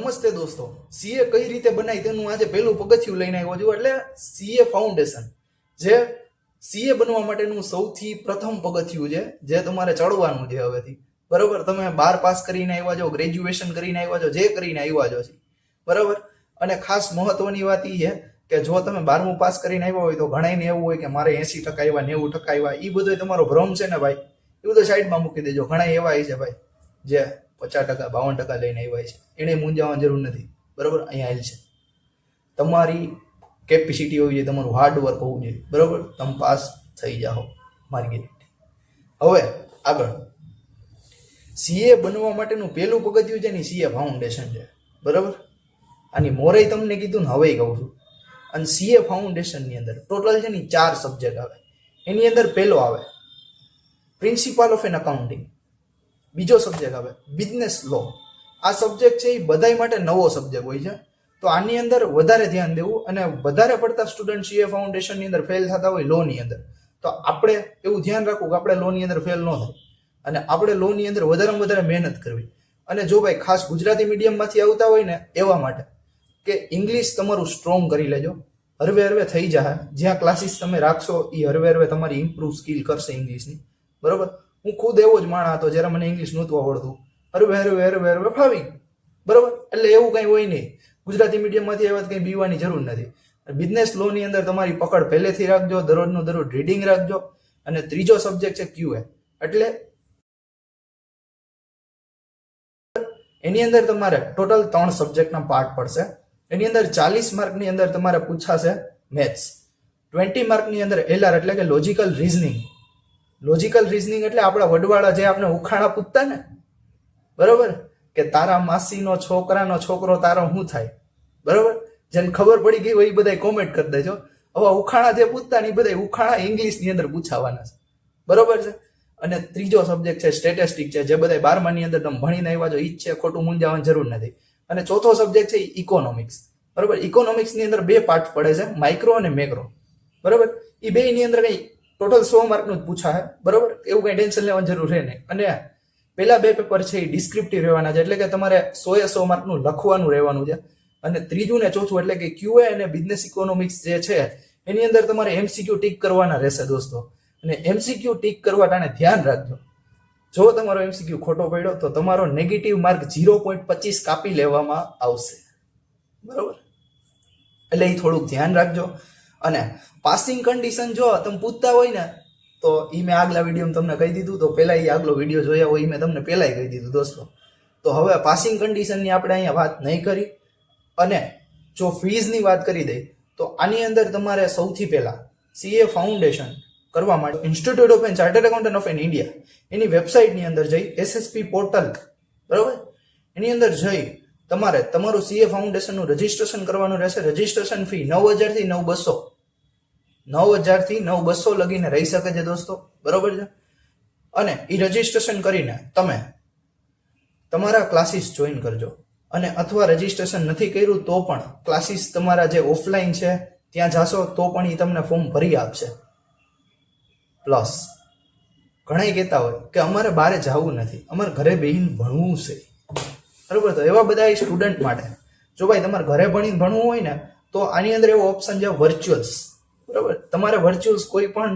નમસ્તે દોસ્તો, સીએ કઈ રીતે બનાય તેનું આજે પહેલું પગથિયું લઈને આવ્યો છું. એટલે સીએ ફાઉન્ડેશન, જે સીએ બનવા માટેનું સૌથી પ્રથમ પગથિયું છે, જે તમારે ચડવાનું છે હવેથી. બરોબર, તમે 12 પાસ કરીને આવ્યા છો, ગ્રેજ્યુએશન કરીને આવ્યા છો, જે કરીને આવ્યા છો, બરોબર. અને ખાસ મહત્વની વાત એ છે કે જો તમે 12મું પાસ કરીને આવ્યા હોય તો ઘણાને એવું હોય કે મારે 80% આવ્યા, 90% આવ્યા. એ બધો તમારો ભ્રમ છે ને ભાઈ, એ બધો સાઈડમાં મૂકી દેજો. ઘણા એવા છે ભાઈ જે 50%, 52% લઈને આવ્યા છે, એને મૂંઝાવાની જરૂર નથી. બરોબર, અહીંયા આવેલ છે. તમારી કેપેસિટી હોવી જોઈએ, તમારું હાર્ડવર્ક હોવું જોઈએ. બરોબર, તમે પાસ થઈ જાઓ, મારી ગેરંટી. હવે આગળ સીએ બનવા માટેનું પહેલું પગથિયું છે ને સીએ ફાઉન્ડેશન છે. બરોબર, આની મોરે તમને કીધું ને હવે કહું છું. અને સીએ ફાઉન્ડેશનની અંદર ટોટલ છે ને 4 સબ્જેક્ટ આવે. એની અંદર પહેલો આવે પ્રિન્સિપલ ઓફ એન અકાઉન્ટિંગ, બીજો સબ્જેક્ટ આવે બિઝનેસ લો. આ સબ્જેક્ટ છે એ બધા માટે નવો સબ્જેક્ટ હોય છે, તો આની અંદર વધારે ધ્યાન દેવું. અને વધારે પડતા સ્ટુડન્ટ સીએ ફાઉન્ડેશનની અંદર ફેલ થતા હોય લોની અંદર, તો આપણે એવું ધ્યાન રાખવું કે આપણે લોની અંદર ફેલ ન થાય, અને આપણે લોની અંદર વધારેમાં વધારે મહેનત કરવી. અને જો ભાઈ ખાસ ગુજરાતી મીડિયમમાંથી આવતા હોય ને એવા માટે કે ઇંગ્લિશ તમારું સ્ટ્રોંગ કરી લેજો. હરવે હરવે થઈ જાય. જ્યાં ક્લાસીસ તમે રાખશો એ હરવે હરવે તમારી ઇમ્પ્રૂવ સ્કિલ કરશે ઇંગ્લિશની. બરોબર, હું ખુદ એવો જ માણસ હતો જ્યારે મને ઇંગ્લિશ નહોતું આવડતું. હરવે હરવે હરવે હરવે ફાવી. બરોબર, એટલે એવું કંઈ હોય નહીં. ગુજરાતી મીડિયમમાંથી આવ્યા કંઈ બીવાની જરૂર નથી. બિઝનેસ લોની અંદર તમારી પકડ પહેલેથી રાખજો, દરરોજનું દરરોજ રીડિંગ રાખજો. અને ત્રીજો સબ્જેક્ટ છે ક્યુએ, એટલે એની અંદર તમારે ટોટલ 3 સબ્જેક્ટના પાર્ટ પડશે. એની અંદર 40 માર્કની અંદર તમારે પૂછાશે મેથ્સ, 20 માર્કની અંદર એલઆર એટલે કે લોજિકલ રીઝનિંગ. લોજિકલ રીઝનિંગ એટલે આપણા વડવાળા જે આપણે ઉખાણા પૂછતા ને, બરોબર, કે તારા માસીનો છોકરાનો છોકરો તારો શું થાય. બરોબર, જેને ખબર પડી ગઈ હોય એ બધા કોમેન્ટ કરી દેજો. હવે ઉખાણા જે પૂછતા ને એ બધા ઉખાણા ઇંગ્લિશની અંદર પૂછાવાના છે. બરોબર છે. અને ત્રીજો સબ્જેક્ટ છે સ્ટેટિસ્ટિક છે, જે બધા 12માની અંદર તમે ભણીને આવ્યા છો એ જ છે, ખોટું મૂંઝાવાની જરૂર નથી. અને ચોથો સબ્જેક્ટ છે ઇકોનોમિક્સ. બરોબર, ઇકોનોમિક્સની અંદર 2 પાર્ટ પડે છે, માઇક્રો અને મેક્રો. બરોબર, એ બેની અંદર કઈ ટોટલ 100 માર્કનું જ પૂછાય. બરોબર, એવું કઈ ટેન્શન લેવાની જરૂર રહે નહીં. અને પેલા 2 પેપર છે એ ડિસ્ક્રિપ્ટિવ રહેવાના છે, એટલે કે તમારે 100 માર્કનું લખવાનું રહેવાનું છે. અને ત્રીજું ને ચોથું એટલે કે ક્યુએ અને બિઝનેસ ઇકોનોમિક્સ જે છે એની અંદર તમારે એમસીક્યુ ટીક કરવાના રહેશે દોસ્તો. અને એમસીક્યુ ટીક કરવા ટાણે ધ્યાન રાખજો, જો તમારો એમસીક્યુ ખોટો પડ્યો તો તમારો નેગેટિવ માર્ક 0.25 કાપી લેવામાં આવશે. બરોબર, એટલે એ થોડુંક ધ્યાન રાખજો. અને પાસિંગ કન્ડિશન જો તમે પૂછતા હોય ને તો એ મેં આગલા વિડીયોમાં તમને કહી દીધું. તો પહેલા એ આગલો વિડીયો જોયા હોય એ મેં તમને પહેલાય કહી દીધું દોસ્તો. તો હવે પાસિંગ કન્ડિશનની આપણે અહીંયા વાત નહીં કરી. અને જો ફીઝની વાત કરી દઈ તો આની અંદર તમારે સૌથી પહેલા સીએ ફાઉન્ડેશન કરવા માટે institute of an chartered accountant of an India એની વેબસાઇટની અંદર જઈ એસએસપી પોર્ટલ, બરોબર, એની અંદર જઈ તમારે તમારું સીએ ફાઉન્ડેશનનું રજીસ્ટ્રેશન કરવાનું રહેશે. રજીસ્ટ્રેશન ફી 9,000 થી 9,200, 9,000 થી 9,200 લગીને રહી શકે છે દોસ્તો. બરોબર છે. અને એ રજીસ્ટ્રેશન કરીને તમે તમારા ક્લાસીસ જોઈન કરજો. અને અથવા રજીસ્ટ્રેશન નથી કર્યું તો પણ ક્લાસીસ તમારા જે ઓફલાઈન છે ત્યાં જાશો તો પણ એ તમને ફોર્મ ભરી આપશે. પ્લસ ઘણા કહેતા હોય કે અમારે બહાર જવું નથી, અમારે ઘરે બેહીને ભણવું છે. બરોબર, તો એવા બધા સ્ટુડન્ટ માટે જો ભાઈ તમારે ઘરે ભણીને ભણવું હોય ને તો આની અંદર એવો ઓપ્શન છે વર્ચ્યુઅલ્સ. બરોબર, તમારે વર્ચ્યુઅલ્સ કોઈ પણ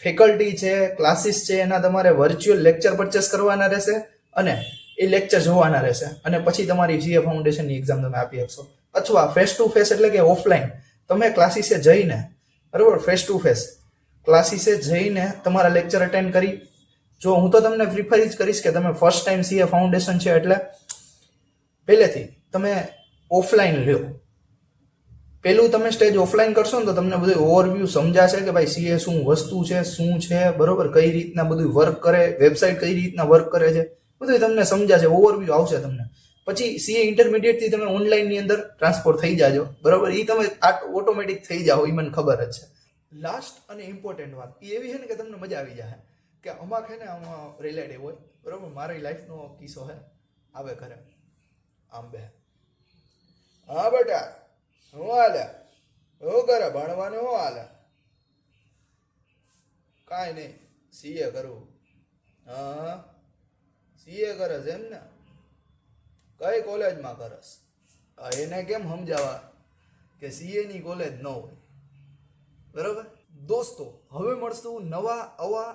ફેકલ્ટી છે, ક્લાસીસ છે, એના તમારે વર્ચ્યુઅલ લેક્ચર પરચેસ કરવાના રહેશે અને એ લેક્ચર જોવાના રહેશે. અને પછી તમારી સીએ ફાઉન્ડેશનની એક્ઝામ તમે આપી શકશો. અથવા ફેસ ટુ ફેસ એટલે કે ઓફલાઈન તમે ક્લાસીસે જઈને, બરોબર, ફેસ ટુ ફેસ ક્લાસીસે જઈને તમારા લેક્ચર અટેન્ડ કરી. જો હું તો તમને પ્રિફર જ કરીશ કે તમે ફર્સ્ટ ટાઈમ સીએ ફાઉન્ડેશન છે એટલે પહેલેથી તમે ઓફલાઈન લ્યો. પેલું તમે સ્ટેજ ઓફલાઈન કરશો ને તો તમને બધું ઓવરવ્યૂ સમજાશે કે ભાઈ સીએ શું વસ્તુ છે, શું છે, બરોબર, કઈ રીતના બધું વર્ક કરે, વેબસાઇટ કઈ રીતના વર્ક કરે છે, બધું તમને સમજાશે, ઓવરવ્યૂ આવશે તમને. પછી સીએ ઇન્ટરમીડિયેટ થી તમે ઓનલાઈનની અંદર ટ્રાન્સફર થઈ જાજો. બરોબર, એ તમે ઓટોમેટિક થઈ જાઓ, એ મને ખબર જ છે. લાસ્ટ અને ઇમ્પોર્ટન્ટ વાત એ એવી છે ને કે તમને મજા આવી જાય કે આમાં છે ને આમાં રિલેટિવ હોય. બરોબર, મારી લાઈફનો કિસ્સો છે. આવે ઘરે આમ બે, હા બેટા શું હાલે, શું કરે, ભણવાનું શું હાલે, કાંઈ નહીં સીએ કરવું. હા સીએ કરે છે એમ ને, કઈ કોલેજમાં કરસ એને કેમ સમજાવવા કે સીએ ની કોલેજ ન હોય. બરાબર દોસ્તો, હવે મળશું નવા આવા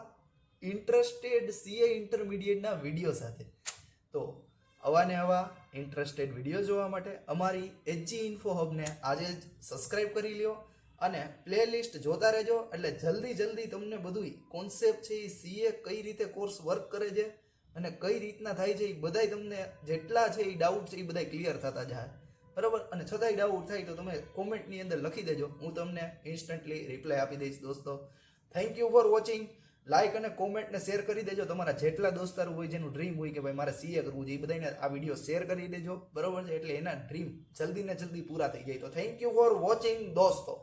ઇન્ટરેસ્ટેડ સીએ ઇન્ટરમીડિયેટના વિડીયો સાથે. તો આવા ને આવા ઇન્ટરેસ્ટેડ વિડીયો જોવા માટે અમારી એચજી ઇન્ફો હબને આજે જ સબસ્ક્રાઇબ કરી લ્યો અને પ્લેલિસ્ટ જોતા રહેજો. એટલે જલ્દી તમને બધું કોન્સેપ્ટ છે એ સીએ કઈ રીતે કોર્સ વર્ક કરે છે અને કઈ રીતના થાય છે એ બધાય તમને જેટલા છે એ ડાઉટ છે એ બધા ક્લિયર થતા જાય. બરાબર, અને છતાંય ડાઉટ થાય તો તમે કોમેન્ટની અંદર લખી દેજો, હું તમને ઇન્સ્ટન્ટલી રિપ્લાય આપી દઈશ. દોસ્તો, thank you for watching. Like અને કોમેન્ટને શેર કરી દેજો. તમારા જેટલા દોસ્તારો હોય જેનું ડ્રીમ હોય કે ભાઈ મારે સીએ કરવું છે એ બધાને આ વિડીયો શેર કરી દેજો. બરાબર છે, એટલે એના ડ્રીમ જલ્દી ને જલ્દી પૂરા થઈ જાય. તો થેન્ક યુ ફોર વોચિંગ દોસ્તો.